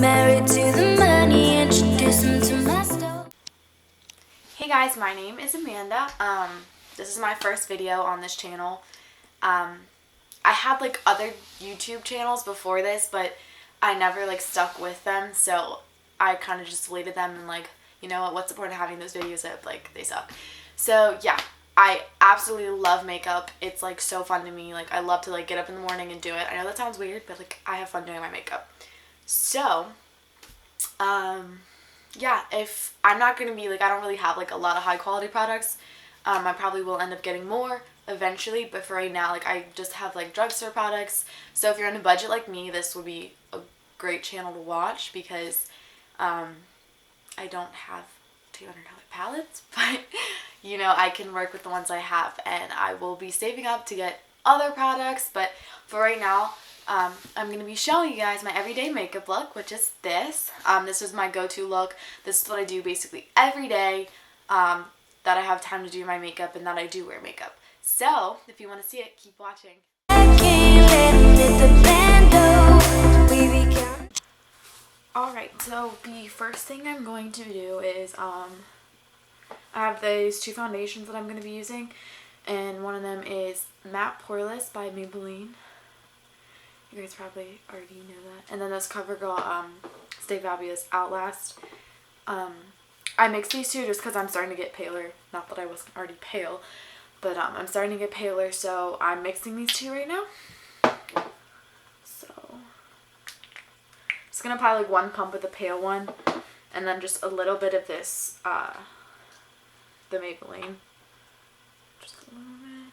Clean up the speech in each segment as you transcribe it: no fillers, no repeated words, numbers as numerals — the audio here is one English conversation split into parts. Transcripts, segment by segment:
married to the money, introduce him to my stove. Hey guys, my name is Amanda. This is my first video on this channel. I had like other YouTube channels before this, but I never like stuck with them, so I kind of just deleted them and like, you know what, what's the point of having those videos if like they suck? So yeah, I absolutely love makeup. It's like so fun to me. Like I love to like get up in the morning and do it. I know that sounds weird, but like I have fun doing my makeup. So, yeah, if I'm not going to be like, I don't really have like a lot of high quality products. I probably will end up getting more eventually, but for right now, like I just have like drugstore products. So if you're on a budget like me, this would be a great channel to watch because I don't have $200 palettes, but you know, I can work with the ones I have, and I will be saving up to get other products. But for right now, I'm going to be showing you guys my everyday makeup look, which is this. This is my go-to look. This is what I do basically every day that I have time to do my makeup and that I do wear makeup. So if you want to see it, keep watching. Alright, so the first thing I'm going to do is I have these two foundations that I'm going to be using, and one of them is Matte Poreless by Maybelline. You guys probably already know that. And then this CoverGirl Stay Fabulous Outlast. I mix these two just because I'm starting to get paler. Not that I wasn't already pale, but I'm starting to get paler, so I'm mixing these two right now. So just gonna apply like one pump of the pale one, and then just a little bit of this, the Maybelline. Just a little bit.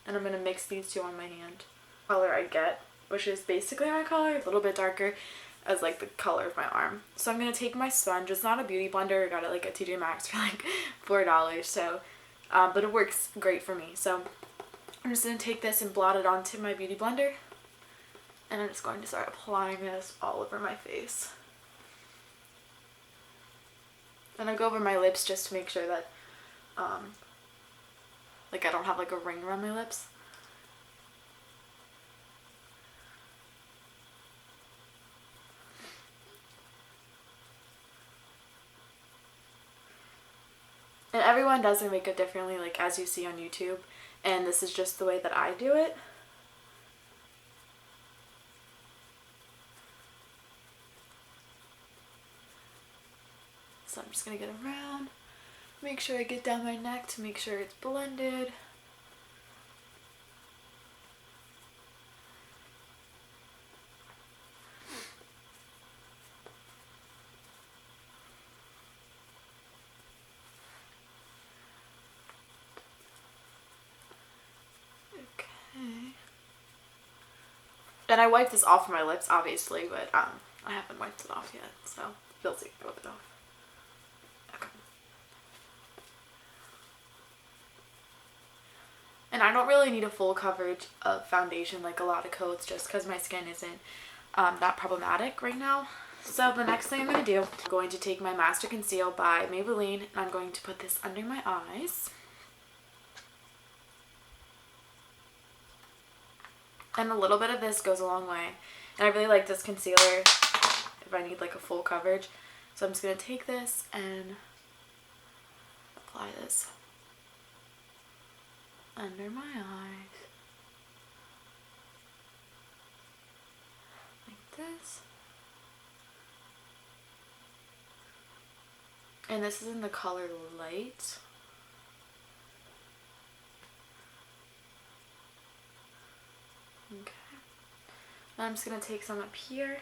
And I'm gonna mix these two on my hand. Color I get, which is basically my color, a little bit darker as like the color of my arm. So I'm going to take my sponge. It's not a beauty blender. I got it like at TJ Maxx for like $4. So, but it works great for me. So I'm just going to take this and blot it onto my beauty blender. And I'm just going to start applying this all over my face. And I go over my lips just to make sure that, like I don't have like a ring around my lips. And everyone does their makeup differently, like as you see on YouTube, and this is just the way that I do it. So I'm just going to get around, make sure I get down my neck to make sure it's blended. And I wiped this off of my lips, obviously, but I haven't wiped it off yet, so you'll see I wipe it off. Okay. And I don't really need a full coverage of foundation like a lot of coats, just because my skin isn't that problematic right now. So the next thing I'm going to do, I'm going to take my Master Conceal by Maybelline, and I'm going to put this under my eyes. And a little bit of this goes a long way. And I really like this concealer if I need like a full coverage. So I'm just going to take this and apply this under my eyes. Like this. And this is in the color Light. Okay. Now I'm just going to take some up here,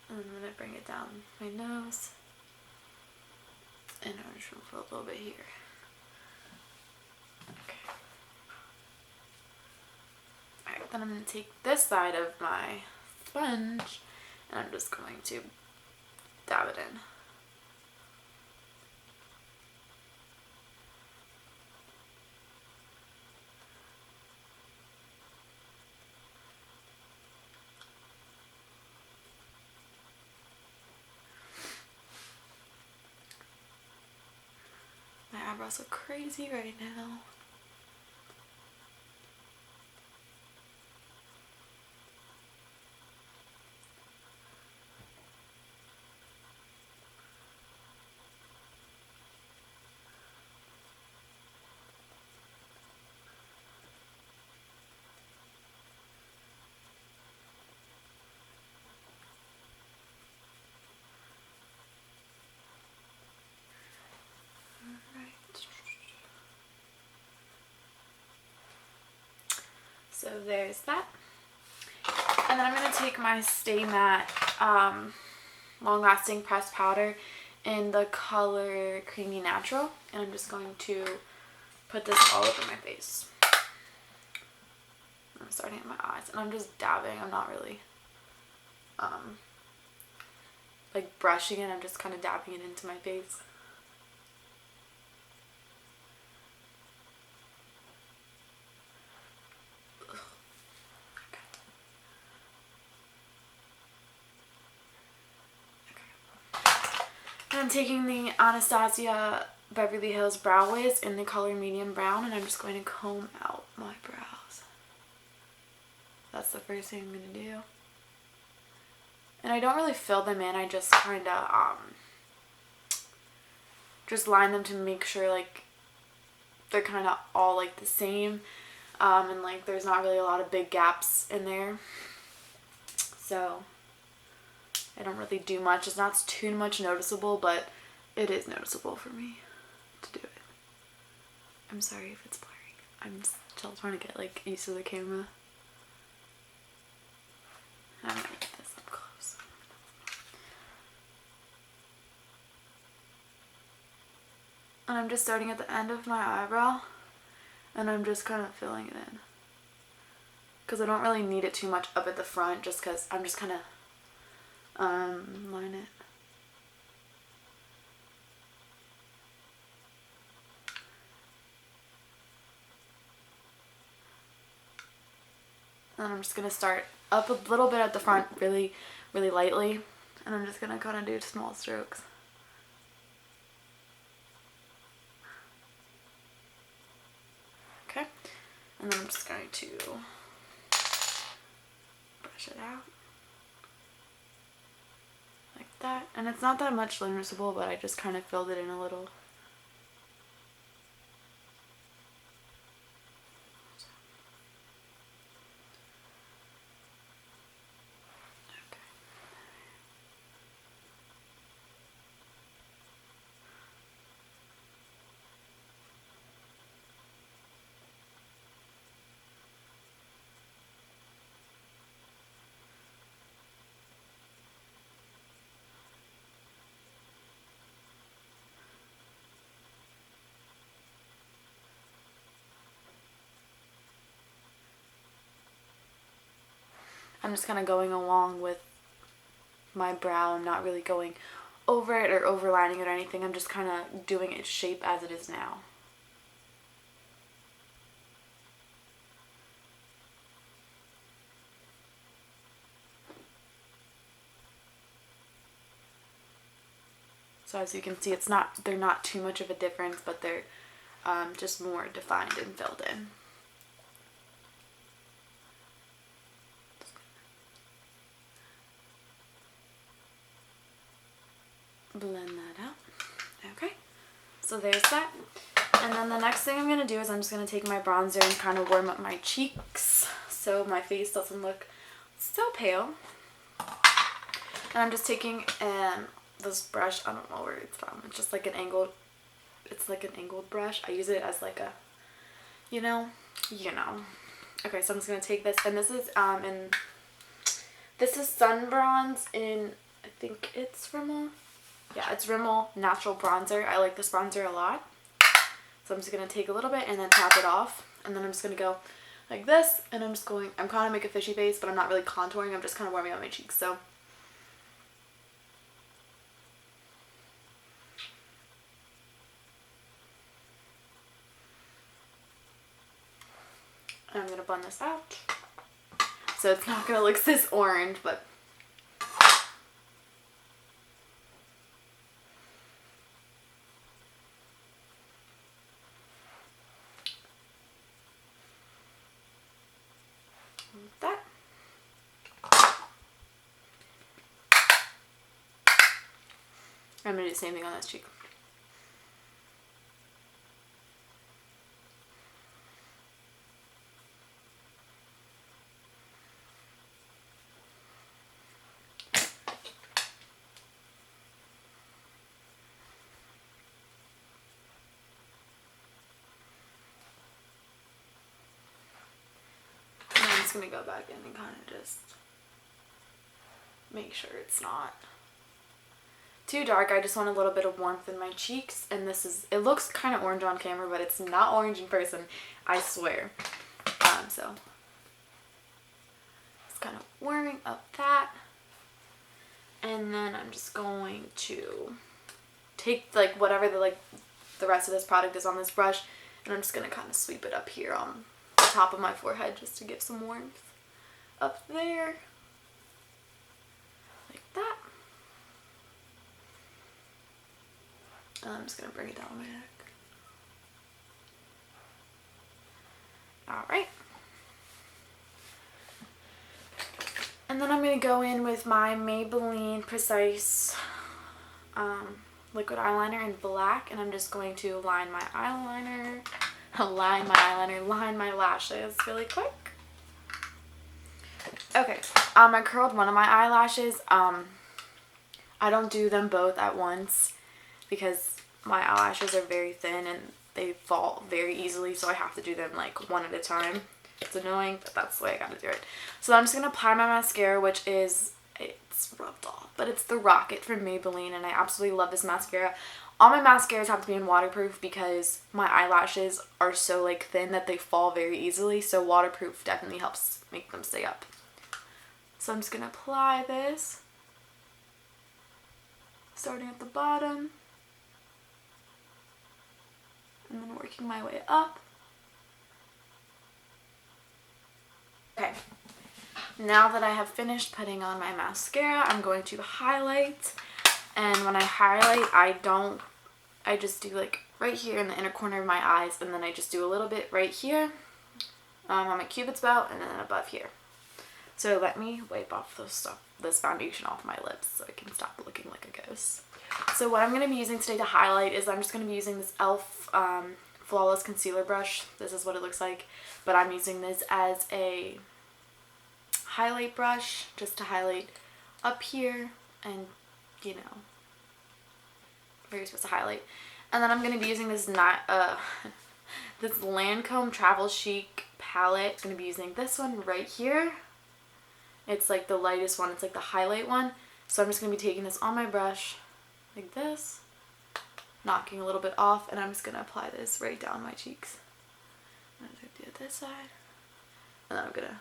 and I'm going to bring it down my nose, and I'm just going to put a little bit here. Okay. Alright, then I'm going to take this side of my sponge, and I'm just going to dab it in. My eyebrows look crazy right now. So there's that. And then I'm going to take my Stay Matte Long Lasting Pressed Powder in the color Creamy Natural. And I'm just going to put this all over my face. I'm starting at my eyes. And I'm just dabbing. I'm not really like brushing it. I'm just kind of dabbing it into my face. I'm taking the Anastasia Beverly Hills Brow Wiz in the color Medium Brown, and I'm just going to comb out my brows. That's the first thing I'm going to do. And I don't really fill them in, I just kind of just line them to make sure like they're kind of all like the same, and like there's not really a lot of big gaps in there. So I don't really do much. It's not too much noticeable, but it is noticeable for me to do it. I'm sorry if it's blurry. I'm still trying to get like used to the camera. I'm gonna get this up close. And I'm just starting at the end of my eyebrow, and I'm just kind of filling it in. Because I don't really need it too much up at the front, just because I'm just kind of line it. And I'm just going to start up a little bit at the front, really, really lightly. And I'm just going to kind of do small strokes. Okay. And then I'm just going to brush it out. Like that. And it's not that much noticeable, but I just kind of filled it in a little. I'm just kind of going along with my brow. I'm not really going over it or overlining it or anything. I'm just kind of doing its shape as it is now. So as you can see, they're not too much of a difference, but they're just more defined and filled in. Blend that out. Okay, so there's that. And then the next thing I'm going to do is I'm just going to take my bronzer and kind of warm up my cheeks so my face doesn't look so pale. And I'm just taking this brush, I don't know where it's from, it's just like an angled, it's like an angled brush. I use it as like a, you know. Okay, so I'm just going to take this, and this is this is Sun Bronze in, I think it's Rimmel. Yeah, it's Rimmel Natural Bronzer. I like this bronzer a lot. So I'm just going to take a little bit and then tap it off. And then I'm just going to go like this. And I'm kind of make a fishy face, but I'm not really contouring. I'm just kind of warming up my cheeks. So I'm going to blend this out. So it's not going to look this orange, but that. I'm going to do the same thing on this cheek. just going to go back in and kind of just make sure it's not too dark. I just want a little bit of warmth in my cheeks, and it looks kind of orange on camera, but it's not orange in person, I swear. So just kind of warming up that, and then I'm just going to take like whatever the rest of this product is on this brush, and I'm just going to kind of sweep it up here on the top of my forehead just to give some warmth up there, like that. And I'm just going to bring it down my neck. Alright. And then I'm going to go in with my Maybelline Precise liquid eyeliner in black, and I'm just going to line my lashes really quick. Okay, I curled one of my eyelashes. I don't do them both at once because my eyelashes are very thin and they fall very easily, so I have to do them like one at a time. It's annoying, but that's the way I gotta do it. So I'm just gonna apply my mascara, which is, it's rubbed off, but it's the Rocket from Maybelline, and I absolutely love this mascara. All my mascaras have to be in waterproof because my eyelashes are so like thin that they fall very easily, so waterproof definitely helps make them stay up. So I'm just gonna apply this, starting at the bottom, and then working my way up. Okay, now that I have finished putting on my mascara, I'm going to highlight. And when I highlight, I just do like right here in the inner corner of my eyes, and then I just do a little bit right here on my cupid's bow, and then above here. So let me wipe off this foundation off my lips so I can stop looking like a ghost. So what I'm going to be using today to highlight is I'm just going to be using this e.l.f. Flawless Concealer Brush. This is what it looks like, but I'm using this as a highlight brush just to highlight up here and, you know, where you're supposed to highlight. And then I'm going to be using this this Lancome Travel Chic palette. I'm going to be using this one right here. It's like the lightest one. It's like the highlight one. So I'm just going to be taking this on my brush like this, knocking a little bit off, and I'm just going to apply this right down my cheeks. I'm going to do it this side, and then I'm going to...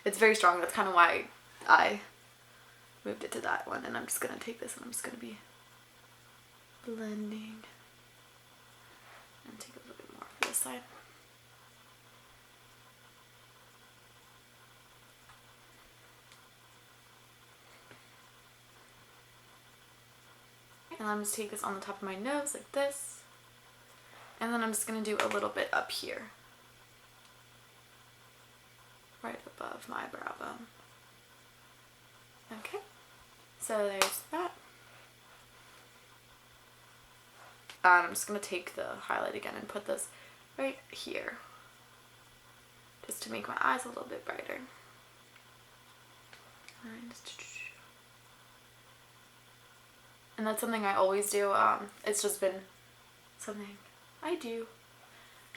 It's very strong. That's kind of why I moved it to that one, and I'm just going to take this and I'm just going to be blending and take a little bit more for this side. And I'm just take this on the top of my nose like this, and then I'm just going to do a little bit up here, right above my brow bone. Okay, so there's that. I'm just going to take the highlight again and put this right here, just to make my eyes a little bit brighter. And that's something I always do. It's just been something I do.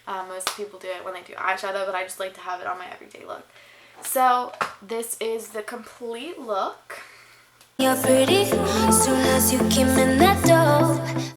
Most people do it when they do eyeshadow, but I just like to have it on my everyday look. So this is the complete look. You're pretty soon as you came in that door.